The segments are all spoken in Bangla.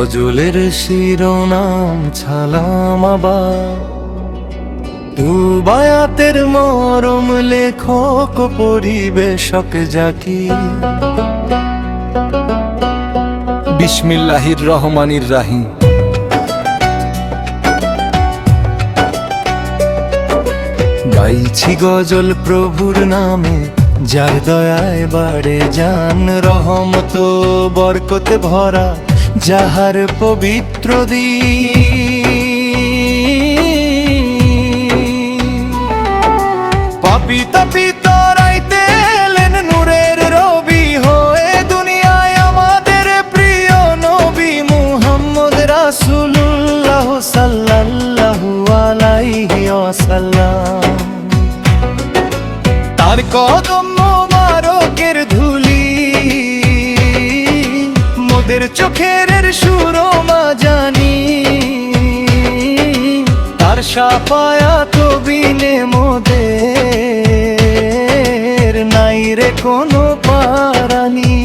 গজলের শিরোনাম ছালাম আবার, দুবায়াতের মরম লেখক পরিবেশক জাকির। বিসমিল্লাহির রহমানির রাহিম। গাইছি গজল প্রভুর নামে, যার দয়ায় বাড়ে জান, রহমত বরকতে ভরা যাহার পবিত্র দিন। পাপী তাপী তরাইতে এলেন নূরের রবি হয়ে, দুনিয়ায় আমাদের প্রিয় নবী মুহাম্মদ রাসূলুল্লাহ সাল্লাল্লাহু আলাইহি ওয়াসাল্লাম। তার কদম মোবারকের ধুলি মোদের চোখের সুরমা জানি, তার শাফায়াত বিনে মোদের নাই রে কোনো পারানি।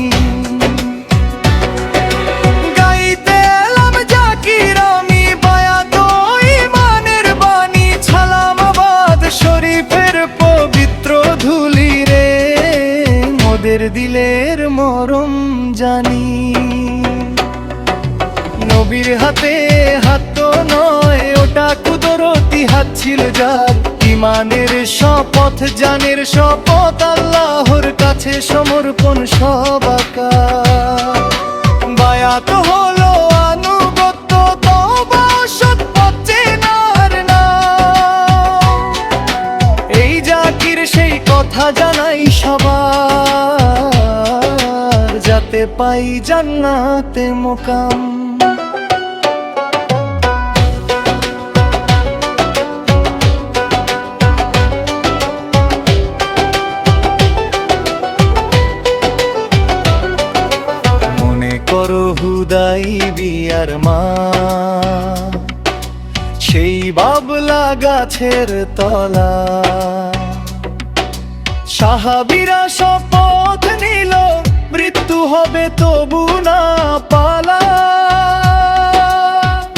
গাইতে এলাম জাকির আমি বায়াত ঈমানের বাণী, ছালামাবাদ শরীফের পবিত্র ধুলি রে মোদের দিলের মরম জানি। নবীর হাতে হাত তো নয়, ওটা কুদরতি হাত ছিল যার, ঈমানের শপথ জানের শপথ, আল্লাহর কাছে সমর্পণ সবাকার। বায়াত হলো আনুগত্য, তওবা সৎপথ চেনার নাম। এই জাকির সেই কথা জানাই সবার, যাতে পাই জান্নাতে মোকাম। হুদাইবিয়ার মা সেই বাবলা গাছের তলা, সাহাবীরা শপথ নিল মৃত্যু হবে তবু না পালা।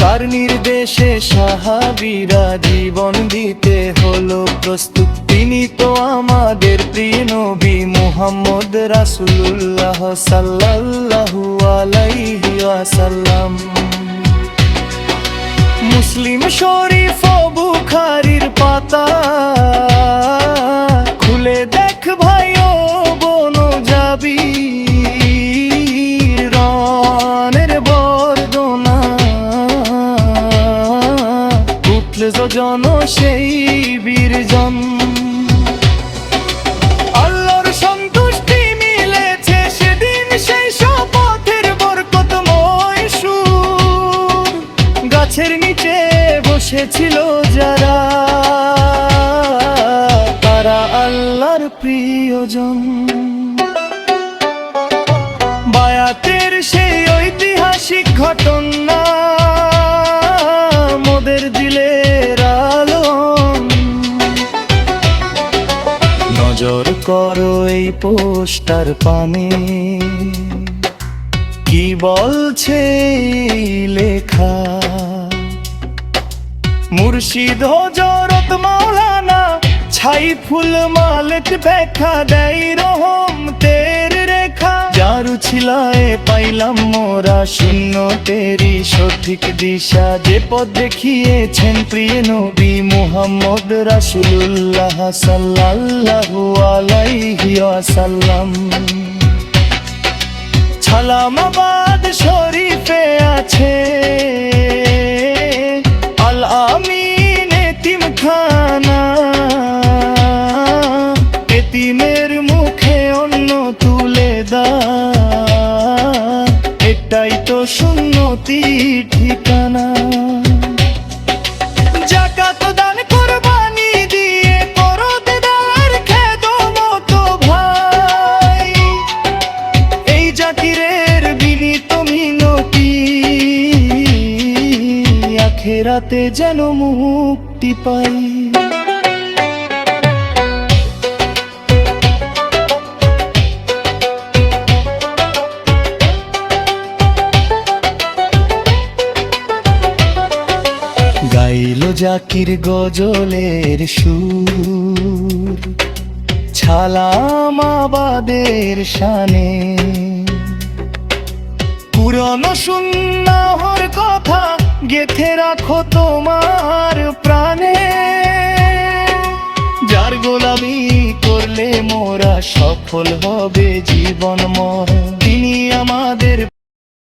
তার নির্দেশে সাহাবীরা জীবন দিতে হলো প্রস্তুত, তিনি তো আমাদের প্রিয় নবী মুহাম্মদ রাসূলুল্লাহ সাল্লাল্লাহু আলাইহি ওয়াসাল্লাম। মুসলিম শরীফ ও বুখারীর পাতা খুলে দেখ ভাই ও বোন, যাবি রনের বর্ণনা, উঠল জন সেই বীরজন। আল্লাহর সন্তুষ্টি মিলেছে সেদিন, সেই শপথের বরকতময় সুর। গাছের নিচে বসেছিল যারা, তারা আল্লাহর প্রিয়জন। বায়াতের সেই ঐতিহাসিক ঘটনা মোদের দিলের আলোড়ন। নজর করো এই পোস্টার পানে, কি বলছে লেখা। মুর্শিদ হযরত মাওলানা ছাইফুল মালিক ব্যাখ্যা দেয় রহমতের রেখা। যার উছিলায় পাইলাম মোরা শূন্য তেরি সঠিক দিশা, যে পথ দেখিয়েছেন প্রিয় নবী মুহাম্মদ রাসূলুল্লাহ সাল্লাল্লাহু আলাইহি ওয়াসাল্লাম। ছালামাবাদ শরীফে আছে আল আমিন এতিমখানা, এতিমের মুখে অন্ন তুলে দাও, এটাই তো সুন্নতি ঠিকানা। যাকাত দান কুরবানি দিয়ে করো দেদার খেদমত ভাই, এই জাকিরের বিনীত মিনতি, আখিরাতে যেন মুক্তি পাই। জাকির গজলের সুর, ছালামাবাদের শানে। পুরনো সুন্নাহর কথা গেথে রাখো তোমার প্রাণে, যার গোলামি করলে মোরা সফল হবে জীবনময়।